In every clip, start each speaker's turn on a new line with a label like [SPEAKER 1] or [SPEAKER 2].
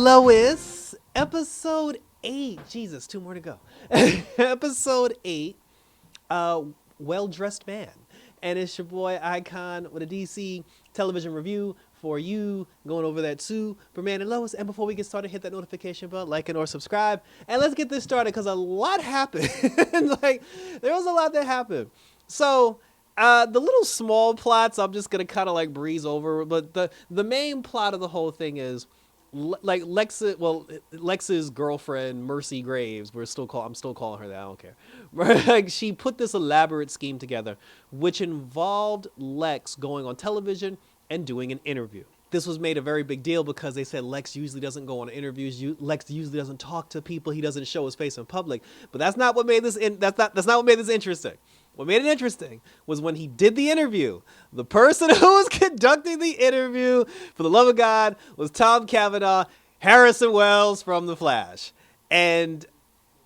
[SPEAKER 1] Lois, episode 8. Jesus, two more to go. Episode 8, Well Dressed Man. And it's your boy Icon with a DC television review for you, going over that Superman and Lois. And before we get started, hit that notification bell, like it or subscribe. And let's get this started because a lot happened. Like, there was a lot that happened. So, the little small plots I'm just gonna kind of like breeze over, but the main plot of the whole thing is like Lex's girlfriend Mercy Graves. I'm still calling her that. I don't care. Like, she put this elaborate scheme together, which involved Lex going on television and doing an interview. This was made a very big deal because they said Lex usually doesn't go on interviews. Lex usually doesn't talk to people. He doesn't show his face in public. But that's not what made this. That's not what made this interesting. What made it interesting was when he did the interview. The person who was conducting the interview, for the love of God, was Tom Cavanaugh, Harrison Wells from The Flash. And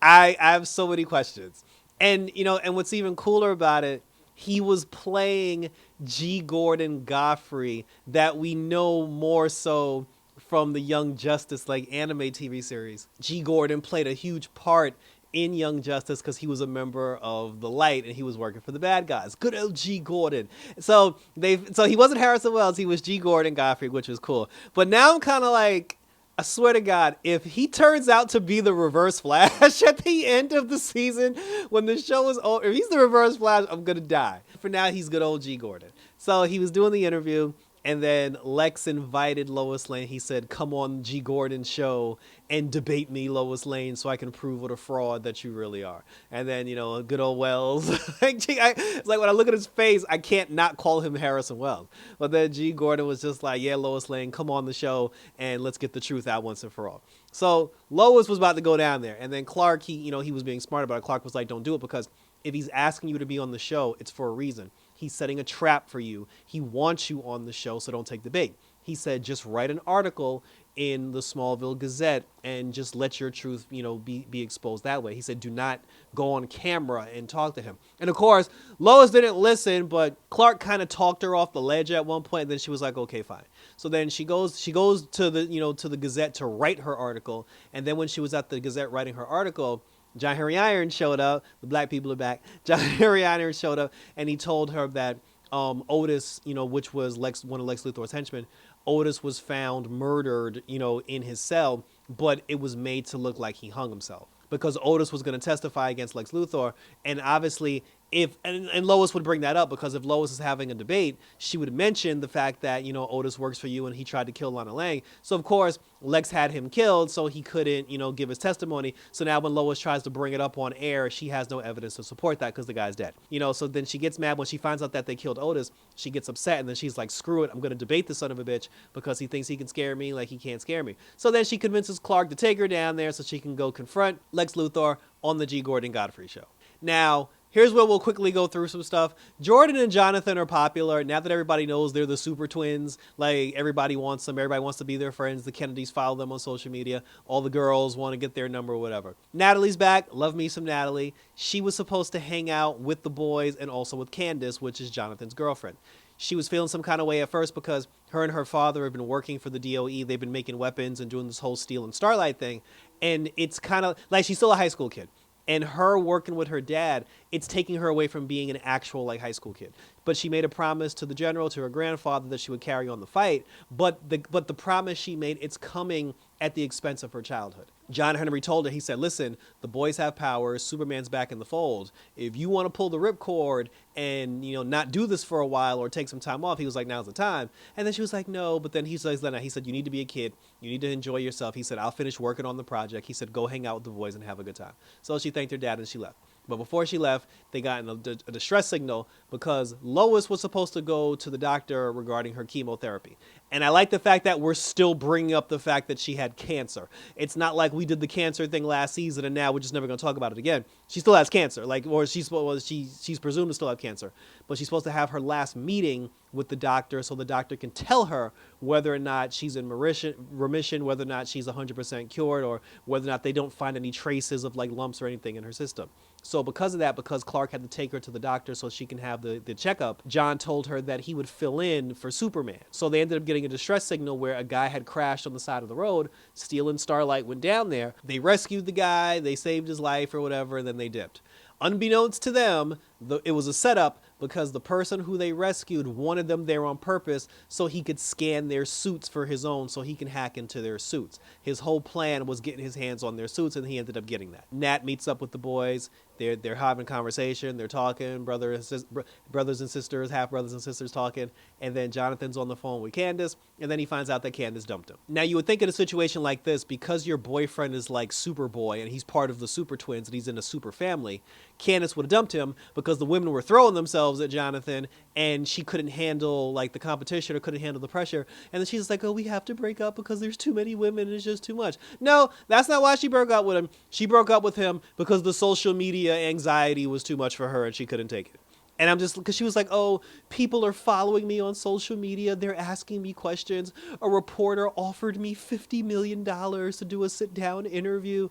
[SPEAKER 1] I have so many questions. And, and what's even cooler about it, he was playing G. Gordon Godfrey, that we know more so from the Young Justice anime TV series. G. Gordon played a huge part in Young Justice because he was a member of the Light and he was working for the bad guys. Good old G. Gordon. So he wasn't Harrison Wells, he was G. Gordon Godfrey, which was cool. But now I'm kind of like, I swear to God, if he turns out to be the Reverse Flash at the end of the season when the show is over, if he's the Reverse Flash, I'm gonna die. For now, he's good old G. Gordon. So he was doing the interview, and then Lex invited Lois Lane. He said, come on G. Gordon's show and debate me, Lois Lane, so I can prove what a fraud that you really are. And then, good old Wells. It's like when I look at his face, I can't not call him Harrison Wells. But then G. Gordon was just like, yeah, Lois Lane, come on the show and let's get the truth out once and for all. So Lois was about to go down there. And then Clark, he was being smart about it. Clark was like, don't do it, because if he's asking you to be on the show, it's for a reason. He's setting a trap for you. He wants you on the show, so don't take the bait. He said, just write an article in the Smallville Gazette and just let your truth, be exposed that way. He said, do not go on camera and talk to him. And of course, Lois didn't listen, but Clark kind of talked her off the ledge at one point, and then she was like, okay, fine. So then she goes to the Gazette to write her article. And then when she was at the Gazette writing her article, John Harry Iron showed up. The black people are back. John Harry Iron showed up, and he told her that Otis, which was one of Lex Luthor's henchmen, Otis was found murdered, in his cell, but it was made to look like he hung himself because Otis was going to testify against Lex Luthor. And obviously, and Lois would bring that up because if Lois is having a debate, she would mention the fact that, Otis works for you and he tried to kill Lana Lang. So, of course, Lex had him killed, so he couldn't, give his testimony. So now when Lois tries to bring it up on air, she has no evidence to support that because the guy's dead. So then she gets mad when she finds out that they killed Otis. She gets upset, and then she's like, screw it, I'm going to debate this son of a bitch because he thinks he can scare me like he can't scare me. So then she convinces Clark to take her down there so she can go confront Lex Luthor on the G. Gordon Godfrey show. Now, here's where we'll quickly go through some stuff. Jordan and Jonathan are popular. Now that everybody knows they're the super twins, like, everybody wants them. Everybody wants to be their friends. The Kennedys follow them on social media. All the girls want to get their number or whatever. Natalie's back. Love me some Natalie. She was supposed to hang out with the boys and also with Candace, which is Jonathan's girlfriend. She was feeling some kind of way at first because her and her father have been working for the DOE. They've been making weapons and doing this whole Steel and Starlight thing. And it's kind of like she's still a high school kid. And her working with her dad, it's taking her away from being an actual high school kid. But she made a promise to the general, to her grandfather, that she would carry on the fight. But the promise she made, it's coming at the expense of her childhood. John Henry told her, he said, listen, the boys have powers. Superman's back in the fold. If you want to pull the ripcord and, not do this for a while or take some time off, he was like, now's the time. And then she was like, no. But then he said, you need to be a kid. You need to enjoy yourself. He said, I'll finish working on the project. He said, go hang out with the boys and have a good time. So she thanked her dad and she left. But before she left, they got a distress signal because Lois was supposed to go to the doctor regarding her chemotherapy. And I like the fact that we're still bringing up the fact that she had cancer. It's not like we did the cancer thing last season and now we're just never going to talk about it again. She still has cancer, she's presumed to still have cancer. But she's supposed to have her last meeting with the doctor so the doctor can tell her whether or not she's in remission, whether or not she's 100% cured, or whether or not they don't find any traces of lumps or anything in her system. So because of that, because Clark had to take her to the doctor so she can have the checkup, John told her that he would fill in for Superman. So they ended up getting a distress signal where a guy had crashed on the side of the road. Steel and Starlight went down there. They rescued the guy, they saved his life or whatever, and then they dipped. Unbeknownst to them, it was a setup because the person who they rescued wanted them there on purpose so he could scan their suits for his own so he can hack into their suits. His whole plan was getting his hands on their suits, and he ended up getting that. Nat meets up with the boys. They're having a conversation. They're talking, brothers and sisters, half brothers and sisters talking. And then Jonathan's on the phone with Candace, and then he finds out that Candace dumped him. Now, you would think in a situation like this, because your boyfriend is like Superboy and he's part of the Super Twins and he's in a super family, Candace would have dumped him because the women were throwing themselves at Jonathan and she couldn't handle like the competition or couldn't handle the pressure. And then she's like, oh, we have to break up because there's too many women and it's just too much. No, that's not why she broke up with him. She broke up with him because the social media anxiety was too much for her and she couldn't take it. And I'm just, because she was like, oh, people are following me on social media. They're asking me questions. A reporter offered me $50 million to do a sit-down interview.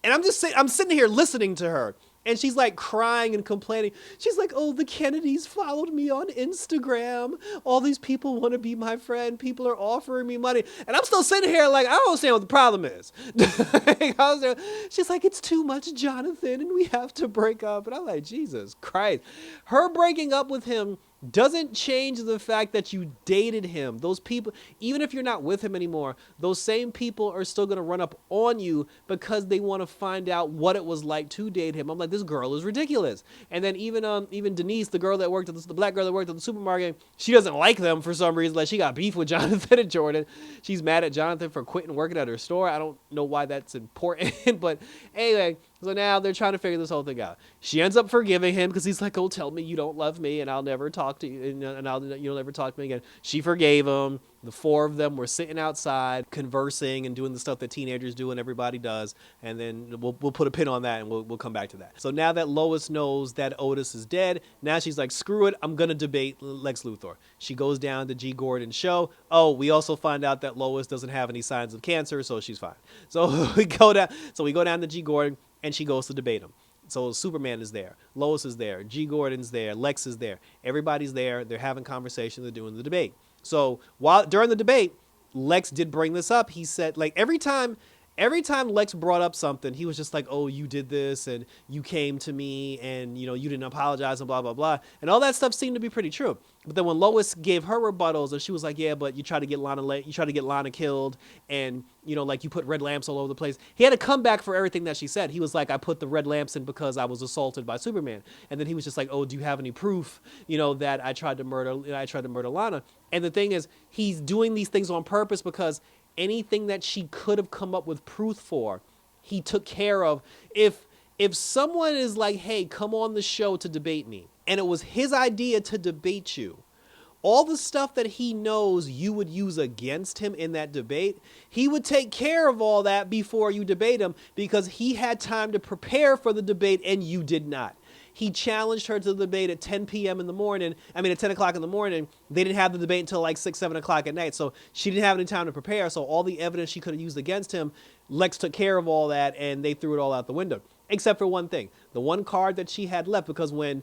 [SPEAKER 1] And I'm sitting here listening to her. And she's like crying and complaining. She's like, oh, the Kennedys followed me on Instagram. All these people want to be my friend. People are offering me money. And I'm still sitting here like, I don't understand what the problem is. She's like, it's too much, Jonathan, and we have to break up. And I'm like, Jesus Christ. Her breaking up with him doesn't change the fact that you dated him. Those people, even if you're not with him anymore, those same people are still going to run up on you because they want to find out what it was like to date him. I'm like, this girl is ridiculous. And then even Denise, the girl that worked at the black girl that worked at the supermarket, she doesn't like them for some reason. Like, she got beef with Jonathan and Jordan. She's mad at Jonathan for quitting working at her store. I don't know why that's important, but anyway, so now they're trying to figure this whole thing out. She ends up forgiving him because he's like, oh, tell me you don't love me and I'll never talk to you and you'll never talk to me again. She forgave him. The four of them were sitting outside conversing and doing the stuff that teenagers do and everybody does. And then we'll put a pin on that and we'll come back to that. So now that Lois knows that Otis is dead, now she's like, screw it, I'm going to debate Lex Luthor. She goes down to G. Gordon's show. Oh, we also find out that Lois doesn't have any signs of cancer, so she's fine. So we go down to G. Gordon and she goes to debate him. So Superman is there, Lois is there, G. Gordon's there, Lex is there. Everybody's there. They're having conversation. They're doing the debate. So during the debate, Lex did bring this up. He said, like, every time Lex brought up something, he was just like, oh, you did this and you came to me and, you didn't apologize and blah, blah, blah. And all that stuff seemed to be pretty true. But then when Lois gave her rebuttals and she was like, yeah, but you tried to get Lana killed and, like, you put red lamps all over the place. He had to come back for everything that she said. He was like, I put the red lamps in because I was assaulted by Superman. And then he was just like, oh, do you have any proof, that I tried to murder Lana? And the thing is, he's doing these things on purpose because anything that she could have come up with proof for, he took care of. If someone is like, hey, come on the show to debate me, and it was his idea to debate you, all the stuff that he knows you would use against him in that debate, he would take care of all that before you debate him because he had time to prepare for the debate and you did not. He challenged her to the debate at 10 p.m. in the morning. I mean, at 10 o'clock in the morning. They didn't have the debate until like 6, 7 o'clock at night. So she didn't have any time to prepare. So all the evidence she could have used against him, Lex took care of all that and they threw it all out the window. Except for one thing, the one card that she had left, because when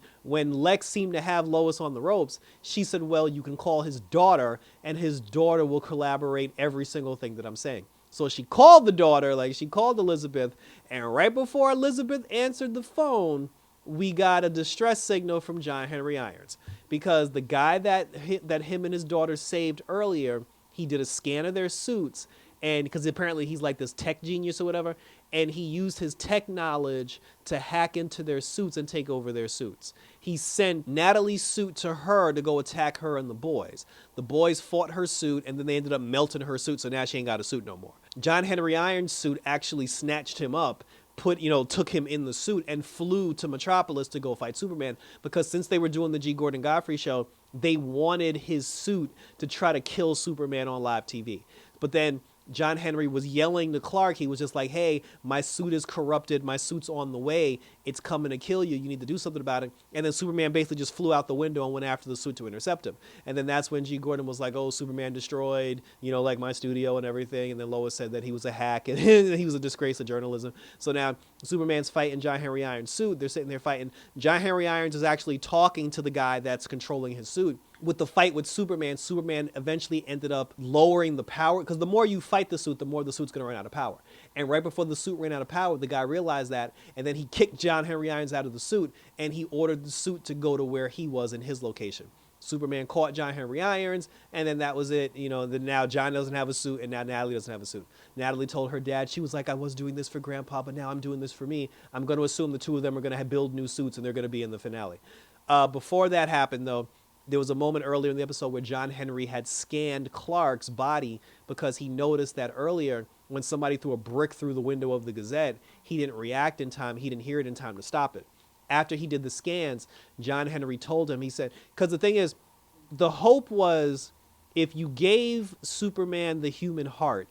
[SPEAKER 1] Lex seemed to have Lois on the ropes, she said, well, you can call his daughter and his daughter will collaborate every single thing that I'm saying. So she called the daughter, like she called Elizabeth, and right before Elizabeth answered the phone, we got a distress signal from John Henry Irons, because the guy that him and his daughter saved earlier, he did a scan of their suits, and because apparently he's like this tech genius or whatever, and he used his tech knowledge to hack into their suits and take over their suits. He sent Natalie's suit to her to go attack her and the boys. The boys fought her suit, and then they ended up melting her suit, so now she ain't got a suit no more. John Henry Irons' suit actually snatched him up, took him in the suit and flew to Metropolis to go fight Superman, because since they were doing the G. Gordon Godfrey show, they wanted his suit to try to kill Superman on live TV. But then John Henry was yelling to Clark. He was just like, hey, my suit is corrupted. My suit's on the way. It's coming to kill you. You need to do something about it. And then Superman basically just flew out the window and went after the suit to intercept him. And then that's when G. Gordon was like, oh, Superman destroyed, like my studio and everything. And then Lois said that he was a hack and he was a disgrace of journalism. So now Superman's fighting John Henry Irons' suit. They're sitting there fighting. John Henry Irons is actually talking to the guy that's controlling his suit. With the fight with Superman, Superman eventually ended up lowering the power, because the more you fight the suit, the more the suit's going to run out of power. And right before the suit ran out of power, the guy realized that, and then he kicked John Henry Irons out of the suit, and he ordered the suit to go to where he was in his location. Superman caught John Henry Irons, and then that was it. Then now John doesn't have a suit, and now Natalie doesn't have a suit. Natalie told her dad, she was like, I was doing this for Grandpa, but now I'm doing this for me. I'm going to assume the two of them are going to build new suits, and they're going to be in the finale. Before that happened, though, there was a moment earlier in the episode where John Henry had scanned Clark's body because he noticed that earlier when somebody threw a brick through the window of the Gazette, he didn't react in time. He didn't hear it in time to stop it. After he did the scans, John Henry told him, he said, because the thing is, the hope was if you gave Superman the human heart,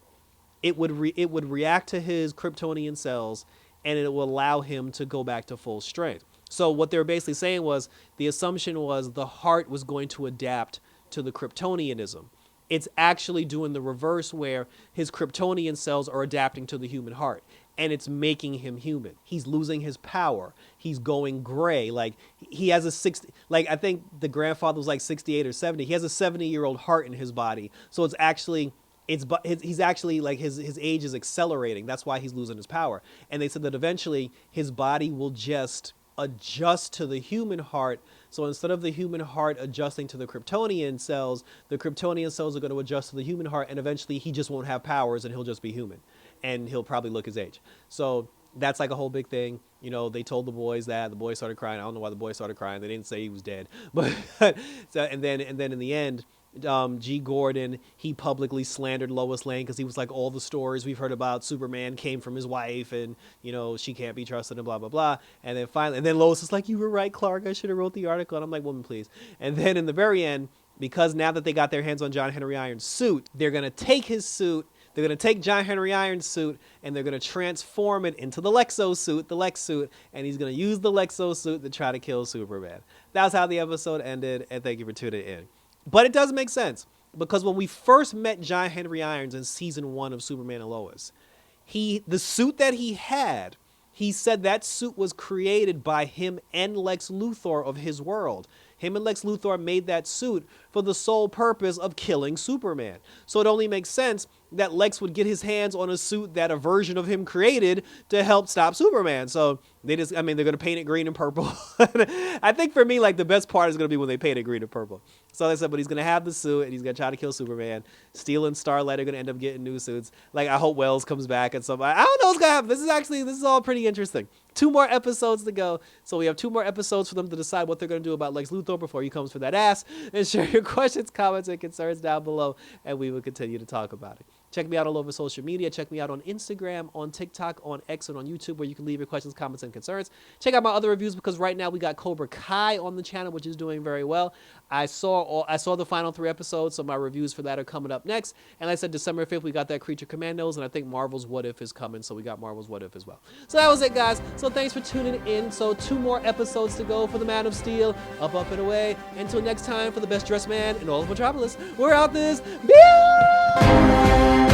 [SPEAKER 1] it would react to his Kryptonian cells and it will allow him to go back to full strength. So what they were basically saying was the assumption was the heart was going to adapt to the Kryptonianism. It's actually doing the reverse where his Kryptonian cells are adapting to the human heart and it's making him human. He's losing his power. He's going gray. Like he has I think the grandfather was like 68 or 70. He has a 70-year-old heart in his body. So he's actually like his age is accelerating. That's why he's losing his power. And they said that eventually his body will just adjust to the human heart. So instead of the human heart adjusting to the Kryptonian cells are going to adjust to the human heart, and eventually he just won't have powers and he'll just be human and he'll probably look his age. So that's like a whole big thing. They told the boys that. The boys started crying. I don't know why the boys started crying. They didn't say he was dead. But and then in the end, G. Gordon, he publicly slandered Lois Lane because he was like, all the stories we've heard about Superman came from his wife and, she can't be trusted and blah, blah, blah. And then Lois is like, you were right, Clark. I should have wrote the article. And I'm like, woman, please. And then in the very end, because now that they got their hands on John Henry Irons' suit, they're going to take his suit. They're going to take John Henry Irons' suit and they're going to transform it into the Lex suit, and he's going to use the Lex suit to try to kill Superman. That's how the episode ended, and thank you for tuning in. But it does make sense, because when we first met John Henry Irons in season 1 of Superman and Lois, the suit that he had, he said that suit was created by him and Lex Luthor of his world. Him and Lex Luthor made that suit for the sole purpose of killing Superman. So it only makes sense that Lex would get his hands on a suit that a version of him created to help stop Superman. So they're going to paint it green and purple. I think for me, like, the best part is going to be when they paint it green and purple. So they said, but he's going to have the suit and he's going to try to kill Superman. Steel and Starlight are going to end up getting new suits. Like, I hope Wells comes back and something. I don't know what's going to happen. This is all pretty interesting. 2 more episodes to go. So we have 2 more episodes for them to decide what they're going to do about Lex Luthor before he comes for that ass. And share your questions, comments, and concerns down below, and we will continue to talk about it. Check me out all over social media. Check me out on Instagram, on TikTok, on X, and on YouTube, where you can leave your questions, comments, and concerns. Check out my other reviews, because right now we got Cobra Kai on the channel, which is doing very well. I saw the final 3 episodes, so my reviews for that are coming up next. And like I said, December 5th, we got that Creature Commandos, and I think Marvel's What If is coming, so we got Marvel's What If as well. So that was it, guys. So thanks for tuning in. So 2 more episodes to go for the Man of Steel. Up, up, and away. Until next time, for the best dressed man in all of Metropolis, we're out this. Bye!